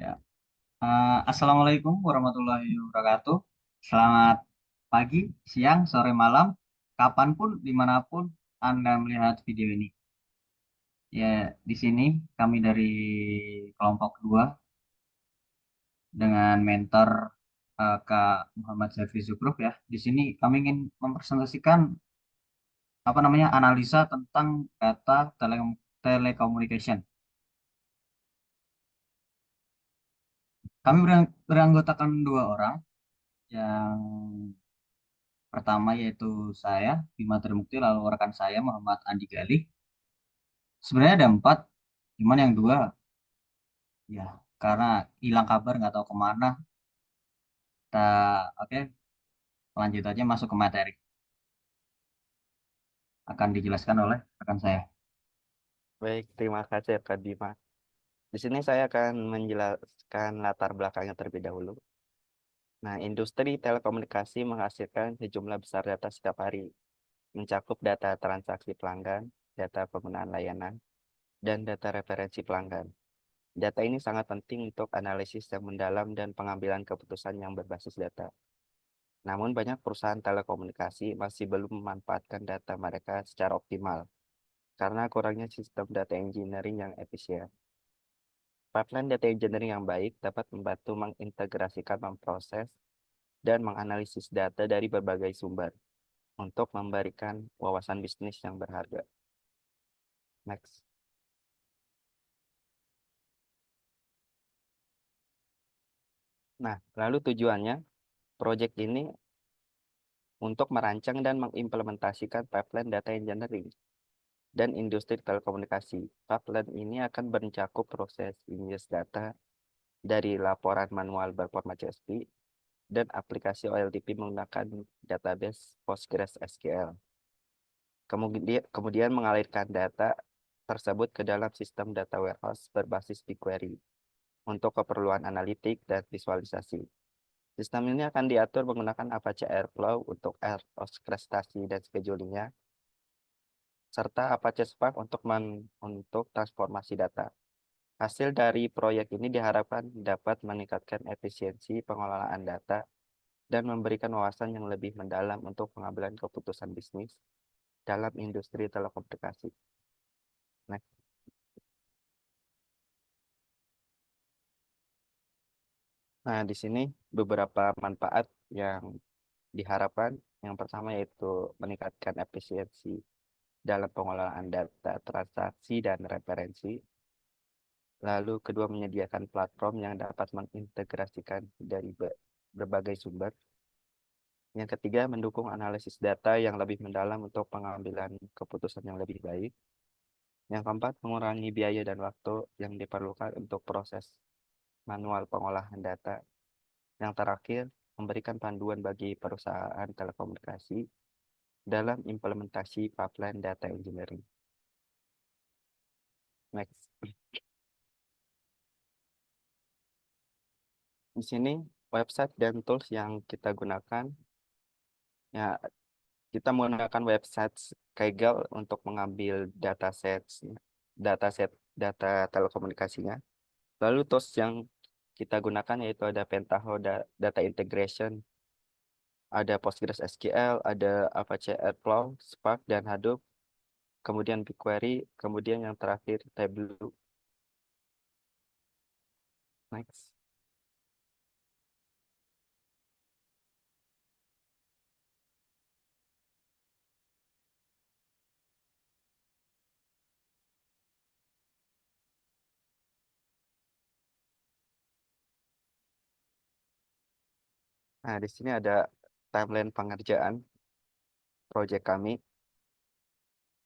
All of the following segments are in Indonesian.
Ya. Assalamualaikum warahmatullahi wabarakatuh. Selamat pagi, siang, sore, malam, kapanpun, dimanapun Anda melihat video ini. Ya, di sini kami dari kelompok 2 dengan mentor Kak Muhammad Zafri Zubruf ya. Di sini kami ingin mempresentasikan analisa tentang data telecommunication. Kami beranggotakan dua orang. Yang pertama yaitu saya, Bima Trimukti, lalu rekan saya Muhammad Andi Galih. Sebenarnya ada empat, cuman yang dua ya karena hilang kabar nggak tahu kemana. Kita oke lanjut aja masuk ke materi. Akan dijelaskan oleh rekan saya. Baik, terima kasih Kak Bima. Di sini saya akan menjelaskan latar belakangnya terlebih dahulu. Nah, industri telekomunikasi menghasilkan sejumlah besar data setiap hari, mencakup data transaksi pelanggan, data penggunaan layanan, dan data referensi pelanggan. Data ini sangat penting untuk analisis yang mendalam dan pengambilan keputusan yang berbasis data. Namun, banyak perusahaan telekomunikasi masih belum memanfaatkan data mereka secara optimal karena kurangnya sistem data engineering yang efisien. Pipeline data engineering yang baik dapat membantu mengintegrasikan, memproses, dan menganalisis data dari berbagai sumber untuk memberikan wawasan bisnis yang berharga. Next. Nah, lalu tujuannya, proyek ini untuk merancang dan mengimplementasikan pipeline data engineering dan industri telekomunikasi. Pipeline ini akan mencakup proses ingest data dari laporan manual berformat CSV dan aplikasi OLTP menggunakan database PostgreSQL. Kemudian mengalirkan data tersebut ke dalam sistem data warehouse berbasis BigQuery untuk keperluan analitik dan visualisasi. Sistem ini akan diatur menggunakan Apache Airflow untuk orkestrasi dan schedulingnya, serta Apache Spark untuk transformasi data. Hasil dari proyek ini diharapkan dapat meningkatkan efisiensi pengelolaan data dan memberikan wawasan yang lebih mendalam untuk pengambilan keputusan bisnis dalam industri telekomunikasi. Next. Nah, di sini beberapa manfaat yang diharapkan. Yang pertama yaitu meningkatkan efisiensi dalam pengelolaan data transaksi dan referensi. Lalu kedua, menyediakan platform yang dapat mengintegrasikan dari berbagai sumber. Yang ketiga, mendukung analisis data yang lebih mendalam untuk pengambilan keputusan yang lebih baik. Yang keempat, mengurangi biaya dan waktu yang diperlukan untuk proses manual pengolahan data. Yang terakhir, memberikan panduan bagi perusahaan telekomunikasi dalam implementasi pipeline data engineering. Next. Di sini website dan tools yang kita gunakan, ya kita menggunakan website Kaggle untuk mengambil dataset data telekomunikasinya. Lalu tools yang kita gunakan yaitu ada Pentaho Data Integration, ada PostgreSQL, ada Apache Airflow, Spark, dan Hadoop, kemudian BigQuery, kemudian yang terakhir Tableau. Next. Nah, di sini ada timeline pengerjaan proyek kami,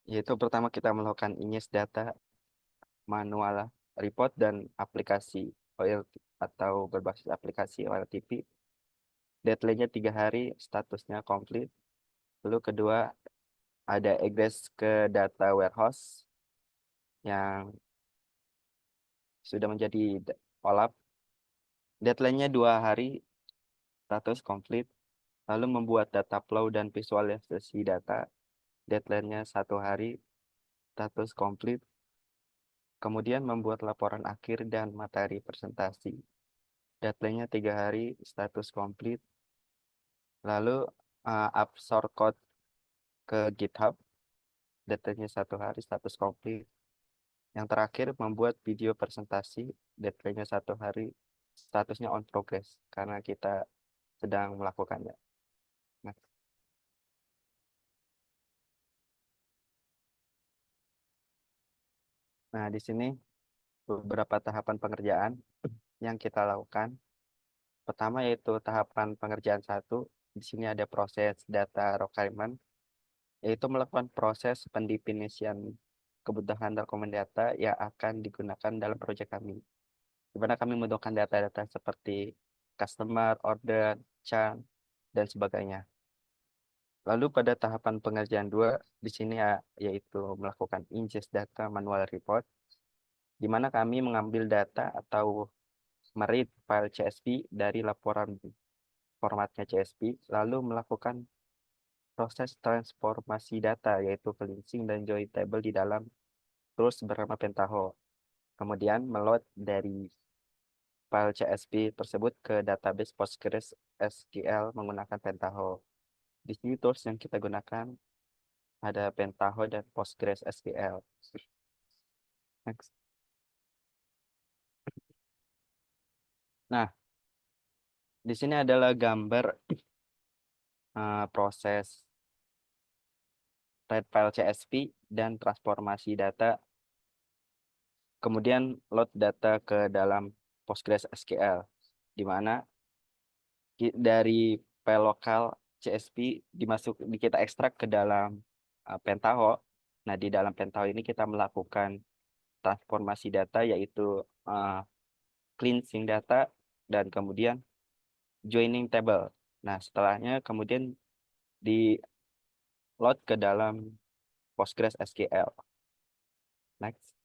yaitu pertama kita melakukan ingest data manual report dan aplikasi OL atau berbasis aplikasi OLTP. Deadline-nya 3 hari, statusnya komplit. Lalu kedua, ada egress ke data warehouse yang sudah menjadi OLAP. Deadline-nya 2 hari, status komplit. Lalu membuat data flow dan visualisasi data. Deadline-nya 1 hari, status komplit. Kemudian membuat laporan akhir dan materi presentasi. Deadline-nya 3 hari, status komplit. Lalu upload code ke GitHub, deadline-nya 1 hari, status komplit. Yang terakhir membuat video presentasi, deadline-nya 1 hari, statusnya on progress karena kita sedang melakukannya. Nah, nah, di sini beberapa tahapan pengerjaan yang kita lakukan. Pertama yaitu tahapan pengerjaan 1. Di sini ada proses data requirement, yaitu melakukan proses pendefinisian kebutuhan dokumen data yang akan digunakan dalam proyek kami. Di mana kami membutuhkan data-data seperti customer, order, churn, dan sebagainya. Lalu pada tahapan pengerjaan 2, di sini yaitu melakukan ingest data manual report, di mana kami mengambil data atau meread file CSV dari laporan formatnya CSV, lalu melakukan proses transformasi data, yaitu cleansing dan join table di dalam tools bernama Pentaho. Kemudian meload dari file CSV tersebut ke database Postgres SQL menggunakan Pentaho. Di sini tools yang kita gunakan ada Pentaho dan Postgres SQL. Next. Nah, di sini adalah gambar proses read file CSV dan transformasi data, kemudian load data ke dalam Postgres SQL, di mana dari file lokal CSV kita ekstrak ke dalam Pentaho. Nah, di dalam Pentaho ini kita melakukan transformasi data, yaitu cleansing data dan kemudian joining table. Nah, setelahnya kemudian di load ke dalam Postgres SQL. Next.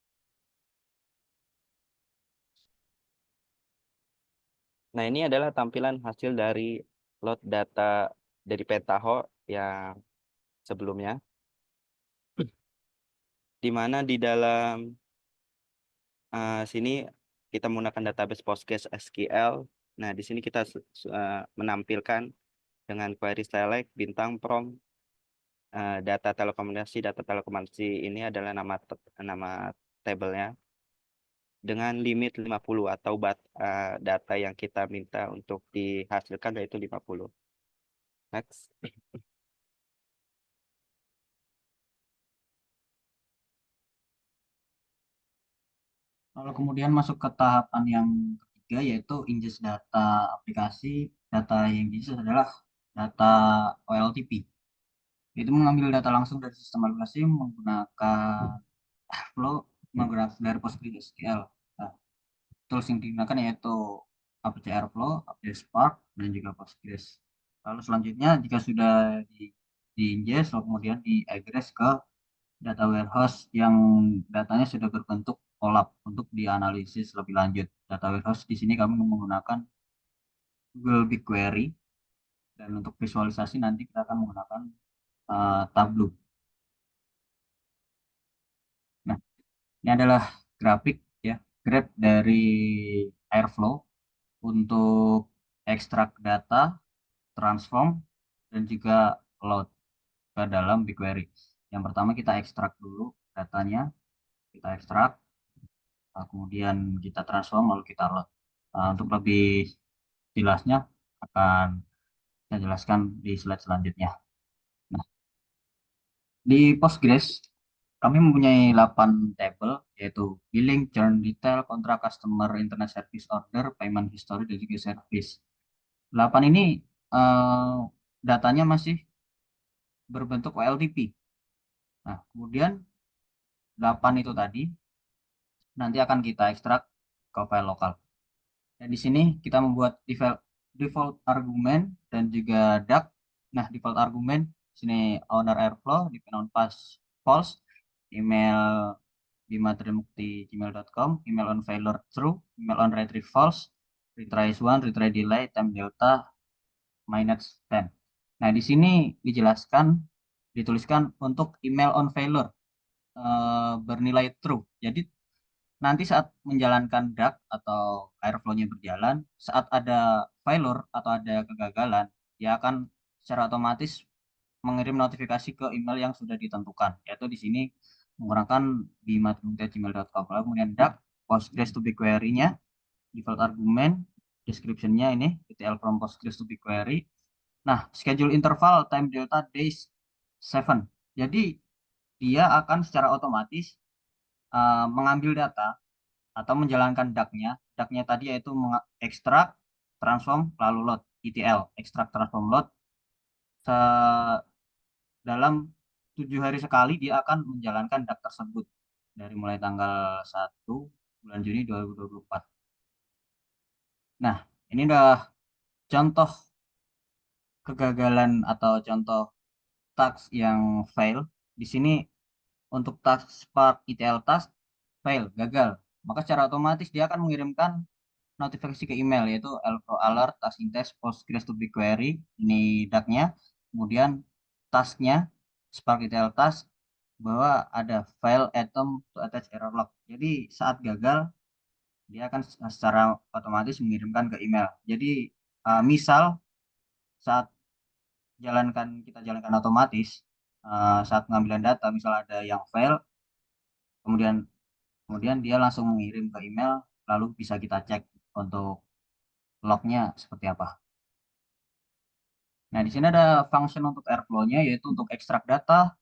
Nah, ini adalah tampilan hasil dari load data dari Pentaho yang sebelumnya, di mana di dalam sini kita menggunakan database Postgres SQL. Nah, di sini kita menampilkan dengan query select bintang prompt data telekomunikasi ini adalah nama tabelnya dengan limit 50 atau data yang kita minta untuk dihasilkan yaitu 50. Next. Lalu kemudian masuk ke tahapan yang ketiga yaitu ingest data aplikasi. Data yang diingest adalah data OLTP. Itu mengambil data langsung dari sistem aplikasi menggunakan flow menggunakan dari PostgreSQL. Nah, tools yang digunakan yaitu apache Airflow, apache Spark, dan juga Postgres. Lalu selanjutnya jika sudah ingest, lalu kemudian di-egress ke data warehouse yang datanya sudah berbentuk OLAP untuk dianalisis lebih lanjut. Data warehouse di sini kami menggunakan Google BigQuery, dan untuk visualisasi nanti kita akan menggunakan Tableau. Nah, ini adalah grafik ya, grab dari Airflow untuk ekstrak data, transform, dan juga load ke dalam BigQuery. Yang pertama kita ekstrak dulu datanya, kita ekstrak, kemudian kita transform, lalu kita load. Untuk lebih jelasnya akan saya jelaskan di slide selanjutnya. Nah, di Postgres kami mempunyai 8 tabel yaitu billing, churn, detail, kontrak, customer, internet service order, payment history, dan juga service. 8 ini eh, datanya masih berbentuk OLTP. Nah, kemudian 8 itu tadi nanti akan kita ekstrak ke file lokal. Dan di sini kita membuat default argumen dan juga duck. Nah, default argumen sini owner Airflow, depend on pass false, email bimatrimukti@gmail.com, email on failure true, email on retrieve false, retries 1, retry delay, time delta, -10. Nah, di sini dituliskan untuk email on failure bernilai true. Jadi nanti saat menjalankan DAG atau Airflow-nya berjalan, saat ada failure atau ada kegagalan, dia akan secara otomatis mengirim notifikasi ke email yang sudah ditentukan, yaitu di sini menggunakan bima@gmail.com. Lalu kemudian DAG, Postgres to BigQuery-nya, default argument, description-nya ini, ETL from Postgres to BigQuery. Nah, schedule interval time delta days 7. Jadi dia akan secara otomatis mengambil data atau menjalankan DAG-nya. DAG-nya tadi yaitu ekstrak, transform, lalu load. ETL, ekstrak, transform, load. Dalam 7 hari sekali dia akan menjalankan DAG tersebut. Dari mulai tanggal 1 bulan Juni 2024. Nah, ini udah contoh kegagalan atau contoh task yang fail. Di sini untuk task Spark ETL task fail, gagal. Maka secara otomatis dia akan mengirimkan notifikasi ke email yaitu Elfro alert, task index, Postgres to BigQuery, ini DAG-nya. Kemudian tasknya Spark ETL task bahwa ada file item to attach error log. Jadi saat gagal dia akan secara otomatis mengirimkan ke email. Jadi misal saat kita jalankan otomatis saat pengambilan data misal ada yang fail, kemudian kemudian dia langsung mengirim ke email, lalu bisa kita cek untuk lognya seperti apa. Nah, di sini ada function untuk Airflow-nya yaitu untuk ekstrak data,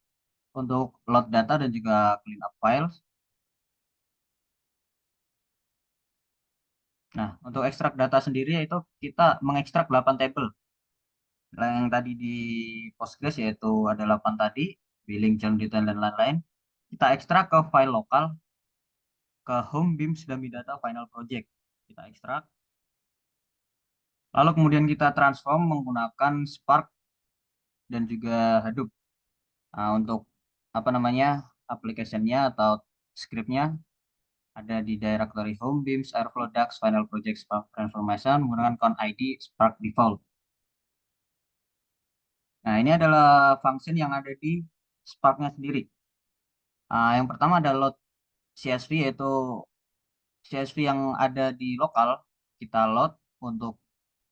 untuk load data dan juga clean up files. Nah, untuk ekstrak data sendiri yaitu kita mengekstrak 8 tabel. Yang tadi di Postgres yaitu ada 8 tadi, billing, churn, detail, dan lain-lain. Kita ekstrak ke file lokal, ke home beams dummy data final project. Kita ekstrak. Lalu kemudian kita transform menggunakan Spark dan juga Hadoop. Nah, untuk apa namanya application-nya atau script-nya ada di directory home beams airflow dax final project spark transformation menggunakan count id spark default. Nah, ini adalah function yang ada di Spark-nya sendiri. Yang pertama ada load CSV yaitu CSV yang ada di lokal kita load untuk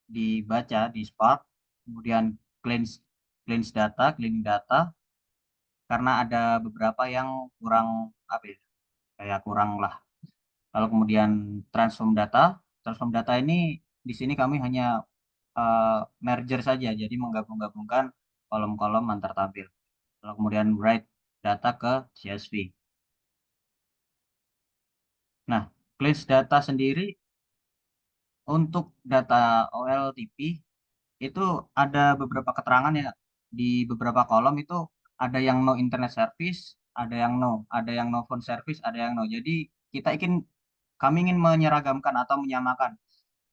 dibaca di Spark. Kemudian cleanse cleaning data karena ada beberapa yang kurang apa ya, kayak kurang lah. Lalu kemudian transform data. Transform data ini di sini kami hanya eh, merger saja, jadi menggabung-gabungkan kolom-kolom antar tabel. Lalu kemudian write data ke CSV. Nah, cleanse data sendiri untuk data OLTP itu ada beberapa keterangan ya di beberapa kolom itu ada yang no internet service, ada yang no phone service, ada yang no. Jadi kami ingin menyeragamkan atau menyamakan.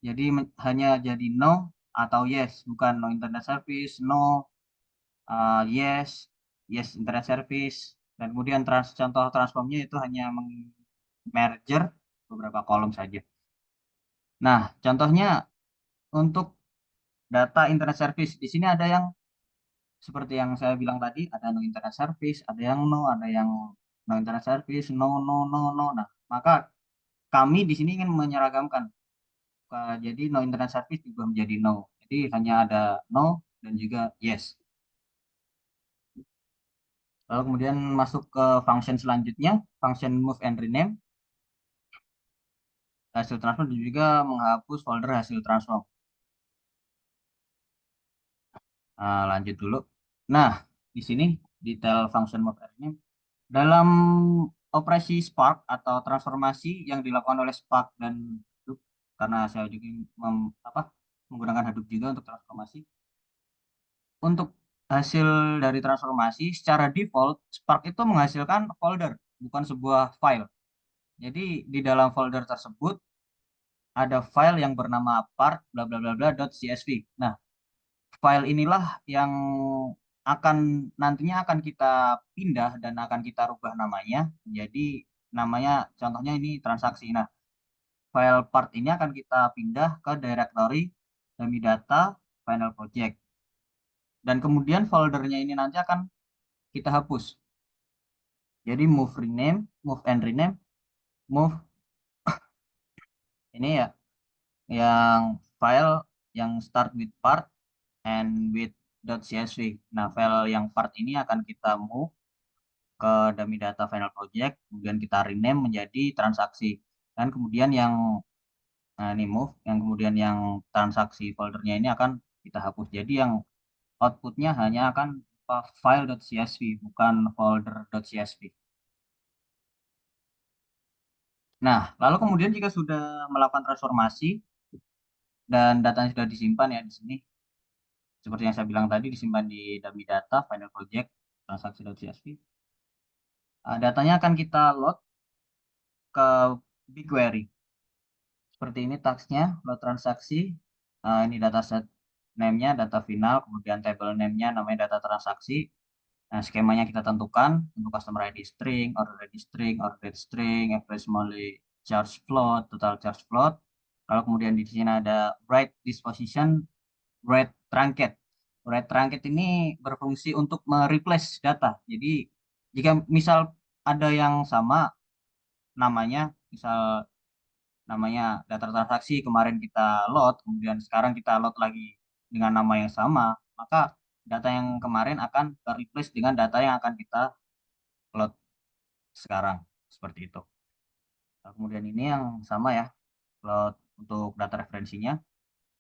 Jadi hanya jadi no atau yes, bukan no internet service, no yes, yes internet service, dan kemudian contoh transformnya itu hanya merger beberapa kolom saja. Nah, contohnya untuk data internet service di sini ada yang seperti yang saya bilang tadi, ada no internet service, ada yang no internet service, no, no, no, no. Nah, maka kami di sini ingin menyeragamkan. Jadi no internet service juga menjadi no. Jadi hanya ada no dan juga yes. Lalu kemudian masuk ke function selanjutnya, function move and rename, hasil transform dan juga menghapus folder hasil transform. Lanjut dulu. Nah, di sini detail function move and rename. Dalam operasi Spark atau transformasi yang dilakukan oleh Spark dan Hadoop, karena saya juga menggunakan Hadoop juga untuk transformasi. Untuk hasil dari transformasi, secara default Spark itu menghasilkan folder, bukan sebuah file. Jadi di dalam folder tersebut ada file yang bernama part bla bla bla bla .csv. Nah, file inilah yang akan nantinya akan kita pindah dan akan kita rubah namanya. Jadi namanya contohnya ini transaksi. Nah, file part ini akan kita pindah ke directory dummy data final project. Dan kemudian foldernya ini nanti akan kita hapus. Jadi move and rename, move Ini ya yang file yang start with part and with .csv. Nah, file yang part ini akan kita move ke dummy data final project, kemudian kita rename menjadi transaksi. Dan kemudian yang nah, ini move, yang kemudian yang transaksi foldernya ini akan kita hapus. Jadi yang outputnya hanya akan file.csv, bukan folder.csv. Nah, lalu kemudian jika sudah melakukan transformasi dan datanya sudah disimpan ya di sini, seperti yang saya bilang tadi, disimpan di dummy data final project transaksi.csv. Datanya akan kita load ke BigQuery. Seperti ini tasknya, load transaksi. Ini dataset name-nya, data final, kemudian table name-nya namanya data transaksi. Nah, skemanya kita tentukan untuk customer ID string, order ID string, order date string, average monthly charge float, total charge float. Lalu kemudian di sini ada write disposition, write trunket. Write trunket ini berfungsi untuk mereplace data. Jadi jika misal ada yang sama namanya, misal namanya data transaksi kemarin kita load, kemudian sekarang kita load lagi dengan nama yang sama, maka data yang kemarin akan replace dengan data yang akan kita load sekarang. Seperti itu. Nah, kemudian ini yang sama ya, load untuk data referensinya,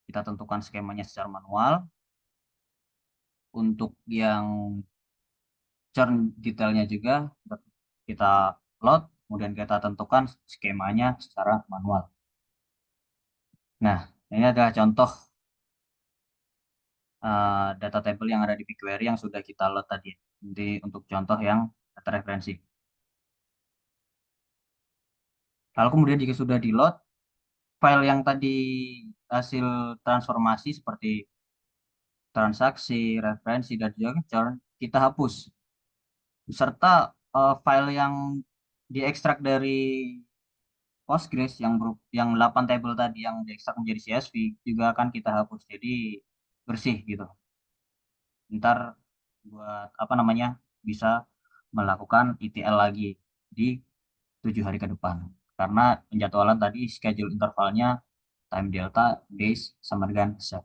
kita tentukan skemanya secara manual. Untuk yang churn detailnya juga, kita load, kemudian kita tentukan skemanya secara manual. Nah, ini adalah contoh data table yang ada di BigQuery yang sudah kita load tadi. Jadi untuk contoh yang data referensi. Lalu kemudian jika sudah di load, file yang tadi hasil transformasi seperti transaksi, referensi, dan juga churn, kita hapus. Serta file yang diekstrak dari Postgres yang yang 8 table tadi yang diekstrak menjadi CSV juga akan kita hapus. Jadi bersih gitu. Ntar buat apa namanya bisa melakukan ETL lagi di 7 hari ke depan. Karena penjadwalan tadi schedule intervalnya time delta, days, sama dengan 7.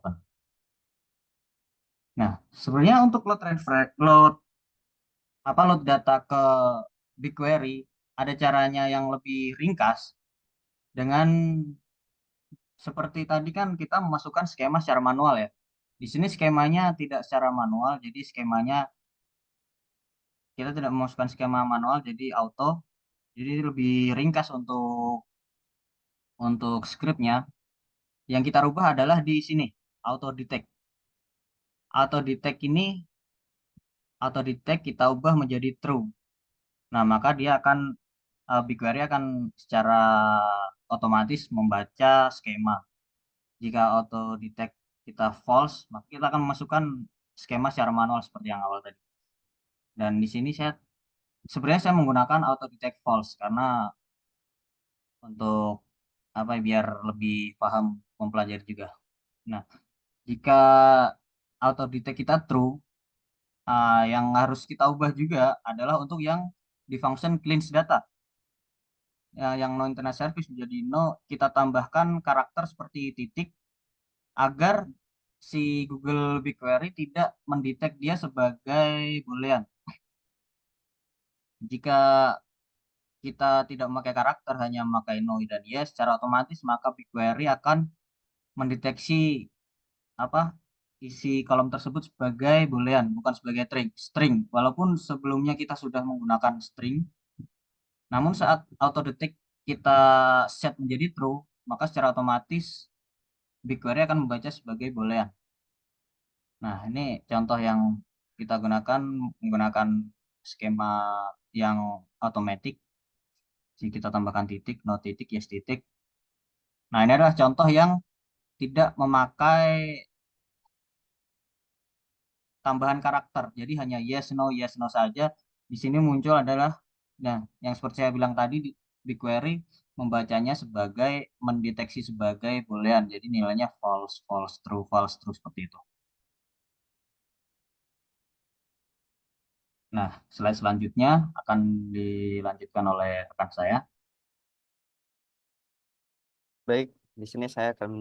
Nah, sebenarnya untuk load data ke BigQuery ada caranya yang lebih ringkas dengan seperti tadi kan kita memasukkan skema secara manual ya. Di sini skemanya tidak secara manual, jadi skemanya kita tidak memasukkan skema manual, jadi auto. Jadi lebih ringkas untuk scriptnya. Yang kita rubah adalah di sini auto detect. Auto detect kita ubah menjadi true. Nah, maka dia akan BigQuery akan secara otomatis membaca skema. Jika auto detect kita false, maka kita akan memasukkan skema secara manual seperti yang awal tadi. Dan di sini sebenarnya saya menggunakan auto detect false karena untuk apa ya, biar lebih paham mempelajari juga. Nah, jika auto detect kita true, yang harus kita ubah juga adalah untuk yang di function cleanse data. Ya, yang no internet service menjadi no, kita tambahkan karakter seperti titik agar si Google BigQuery tidak mendetek dia sebagai boolean. Jika kita tidak memakai karakter, hanya memakai no dan yes, secara otomatis maka BigQuery akan mendeteksi apa isi kolom tersebut sebagai boolean, bukan sebagai string. Walaupun sebelumnya kita sudah menggunakan string, namun saat auto detect kita set menjadi true, maka secara otomatis BigQuery akan membaca sebagai boolean. Nah, ini contoh yang kita gunakan menggunakan skema yang otomatis. Jadi kita tambahkan titik, no titik, yes titik. Nah, ini adalah contoh yang tidak memakai tambahan karakter. Jadi hanya yes no saja. Di sini muncul adalah, nah, yang seperti saya bilang tadi di BigQuery membacanya sebagai mendeteksi sebagai boolean. Jadi nilainya false, false, true seperti itu. Nah, slide selanjutnya akan dilanjutkan oleh rekan saya. Baik, Di sini saya akan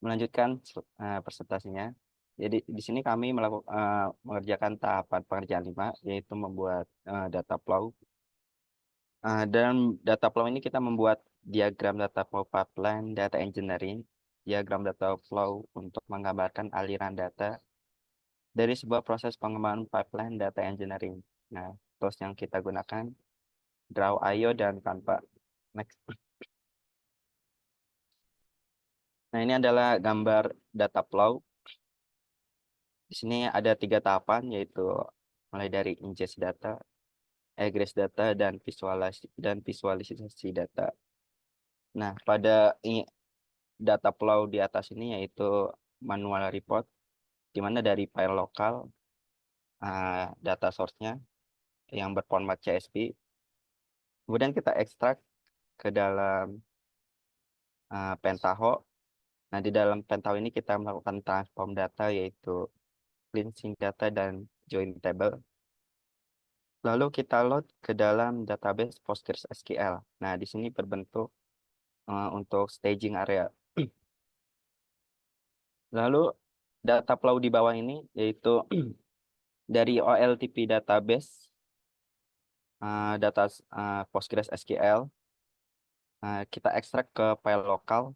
melanjutkan presentasinya. Jadi di sini kami mengerjakan tahapan pengerjaan 5, yaitu membuat data flow. Dan data flow ini kita membuat diagram data flow pipeline, data engineering, diagram data flow untuk menggambarkan aliran data dari sebuah proses pengembangan pipeline data engineering. Nah, tools yang kita gunakan Draw.io dan Canva. Next. Nah, ini adalah gambar data flow. Di sini ada 3 tahapan, yaitu mulai dari ingest data, egress data, dan visualisasi data. Nah, pada data flow di atas ini yaitu manual report, di mana dari file lokal data source-nya yang berformat CSV, kemudian kita ekstrak ke dalam Pentaho. Nah, di dalam Pentaho ini kita melakukan transform data, yaitu cleansing data dan join table. Lalu kita load ke dalam database PostgreSQL. Nah, di sini berbentuk untuk staging area. Lalu data flow di bawah ini yaitu dari OLTP database data PostgreSQL, kita ekstrak ke file lokal.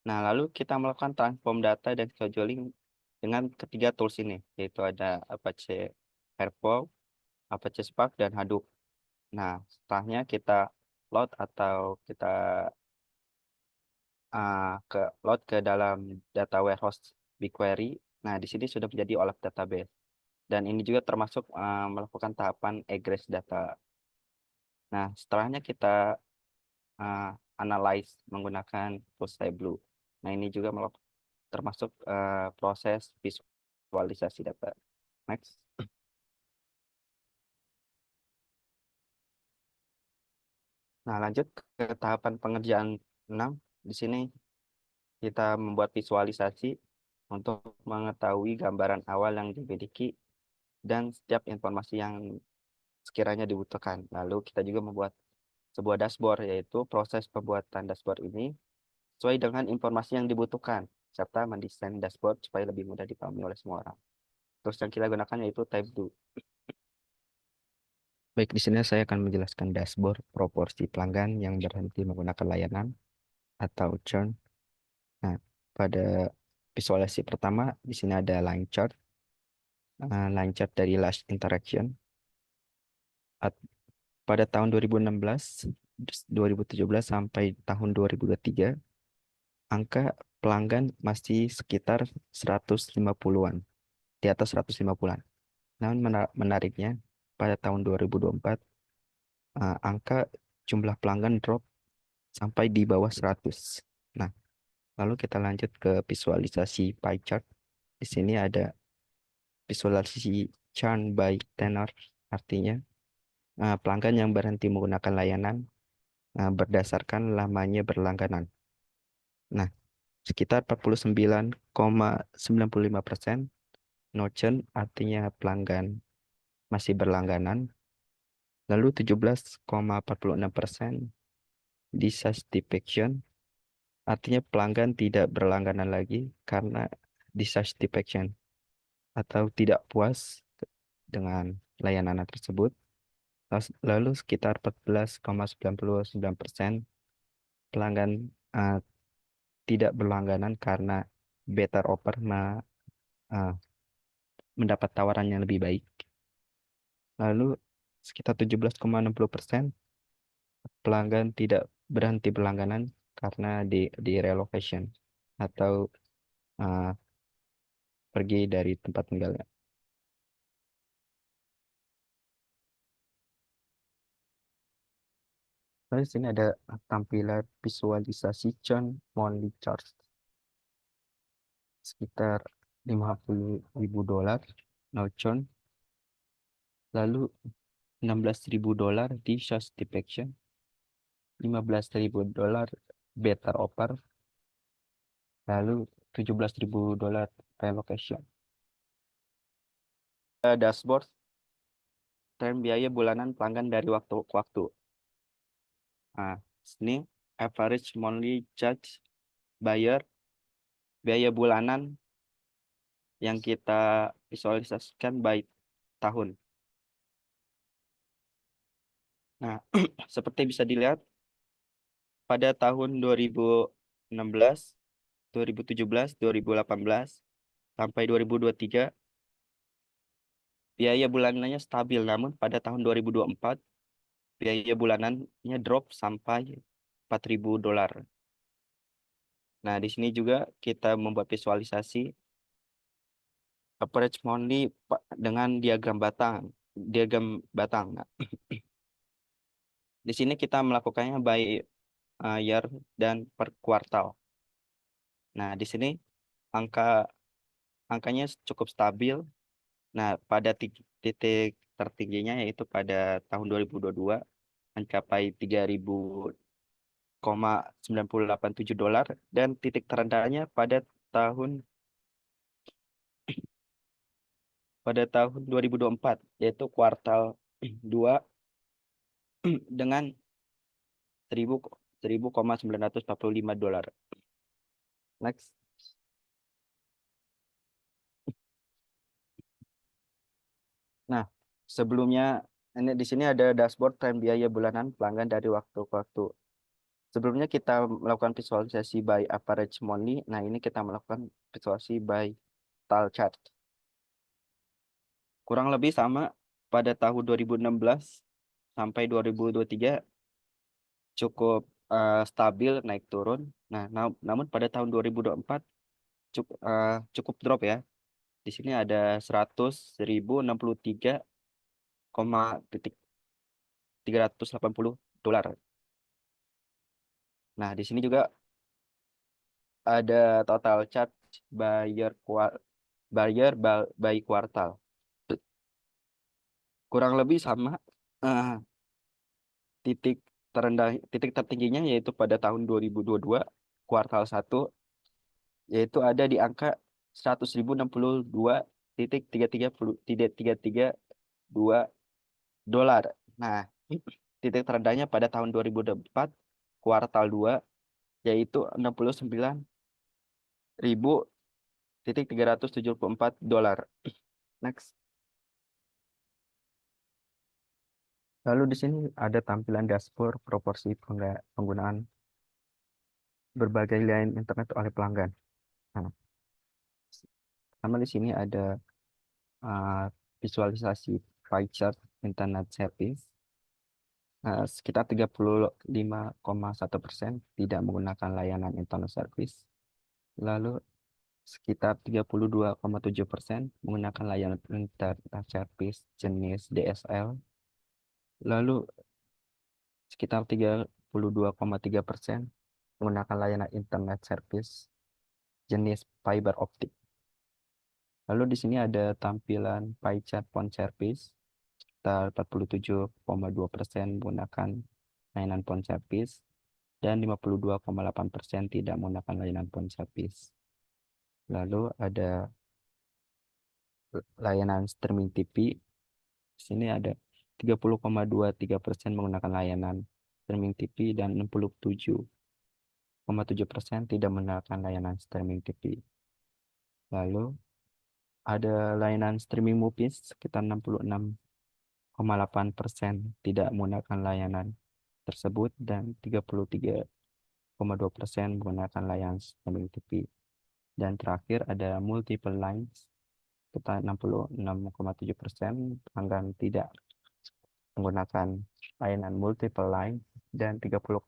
Nah, lalu kita melakukan transform data dan scheduling dengan ketiga tools ini, yaitu ada Apache Airflow, Apache Spark, dan Hadoop. Nah, setelahnya kita load atau kita ke load ke dalam data warehouse BigQuery. Nah, di sini sudah menjadi OLAP database. Dan ini juga termasuk melakukan tahapan egress data. Nah, setelahnya kita analyze menggunakan tools Tableau. Nah, ini juga termasuk proses visualisasi data. Next. Nah, lanjut ke tahapan pengerjaan 6. Di sini kita membuat visualisasi untuk mengetahui gambaran awal yang dimiliki dan setiap informasi yang sekiranya dibutuhkan. Lalu kita juga membuat sebuah dashboard, yaitu proses pembuatan dashboard ini sesuai dengan informasi yang dibutuhkan, serta mendesain dashboard supaya lebih mudah dipahami oleh semua orang. Terus yang kita gunakan yaitu Tableau. Baik, di sini saya akan menjelaskan dashboard proporsi pelanggan yang berhenti menggunakan layanan atau churn. Nah, pada visualisasi pertama di sini ada line chart. Line chart dari last interaction. Pada tahun 2016, 2017 sampai tahun 2023, angka pelanggan masih sekitar 150-an, di atas 150-an. Namun menariknya, pada tahun 2024, angka jumlah pelanggan drop sampai di bawah 100. Nah, lalu kita lanjut ke visualisasi pie chart. Di sini ada visualisasi churn by tenor, artinya pelanggan yang berhenti menggunakan layanan berdasarkan lamanya berlangganan. Nah, sekitar 49,95% no churn, artinya pelanggan masih berlangganan. Lalu 17,46% dissatisfaction, artinya pelanggan tidak berlangganan lagi karena dissatisfaction atau tidak puas dengan layanan tersebut. Lalu sekitar 14,99% pelanggan tidak berlangganan karena better offer uh, mendapat tawaran yang lebih baik. Lalu sekitar 17,60% pelanggan tidak berhenti berlangganan karena di relocation atau uh, pergi dari tempat tinggalnya. Lalu di sini ada tampilan visualisasi churn monthly charge sekitar $50.000 no churn. Lalu $16.000 di satisfaction, $15.000 better offer, lalu $17.000 relocation. Dashboard tren biaya bulanan pelanggan dari waktu ke waktu. Nah, sini average monthly charge buyer, biaya bulanan yang kita visualisasikan by tahun. Nah, seperti bisa dilihat pada tahun 2016, 2017, 2018 sampai 2023 biaya bulanannya stabil, namun pada tahun 2024 biaya bulanannya drop sampai $4.000. Nah, di sini juga kita membuat visualisasi average monthly dengan diagram batang. Nah, di sini kita melakukannya by year dan per kuartal. Nah, di sini angka angkanya cukup stabil. Nah, pada titik tertingginya yaitu pada tahun 2022 mencapai 3.000,987 dolar dan titik terendahnya pada tahun 2024 yaitu kuartal 2 dengan 1.945 dolar. Next. Nah, sebelumnya ini di sini ada dashboard tren biaya bulanan pelanggan dari waktu ke waktu. Sebelumnya kita melakukan visualisasi by average monthly. Nah, ini kita melakukan visualisasi by tile chart. Kurang lebih sama pada tahun 2016 sampai 2023 cukup stabil naik turun. Nah, namun pada tahun 2024 cukup drop ya. Di sini ada 100.063,380 dolar. Nah, di sini juga ada total charge buyer by kuartal. Kurang lebih sama. eh, titik tertingginya yaitu pada tahun 2022 kuartal 1 yaitu ada di angka 100.062,332 dolar. Nah, titik terendahnya pada tahun 2024 kuartal 2 yaitu 69.374 dolar. Next. Lalu di sini ada tampilan dashboard proporsi penggunaan berbagai layanan internet oleh pelanggan. Nah, sama di sini ada visualisasi pie chart internet service. Sekitar 35,1% tidak menggunakan layanan internet service. Lalu sekitar 32,7% menggunakan layanan internet service jenis DSL. Lalu sekitar 32,3% menggunakan layanan internet service jenis fiber optik. Lalu di sini ada tampilan pie chart phone service. Sekitar 47,2% menggunakan layanan phone service dan 52,8% tidak menggunakan layanan phone service. Lalu ada layanan streaming TV. Di sini ada 30,23% menggunakan layanan streaming TV dan 67,7% tidak menggunakan layanan streaming TV. Lalu ada layanan streaming movies sekitar 66,8% tidak menggunakan layanan tersebut dan 33,2% menggunakan layanan streaming TV. Dan terakhir ada multiple lines sekitar 66,7% pelanggan tidak menggunakan layanan multiple line dan 30,3%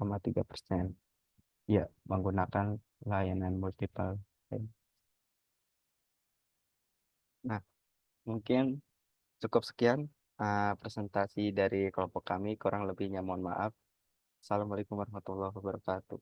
ya menggunakan layanan multiple line. Nah, mungkin cukup sekian presentasi dari kelompok kami. Kurang lebihnya mohon maaf. Assalamualaikum warahmatullahi wabarakatuh.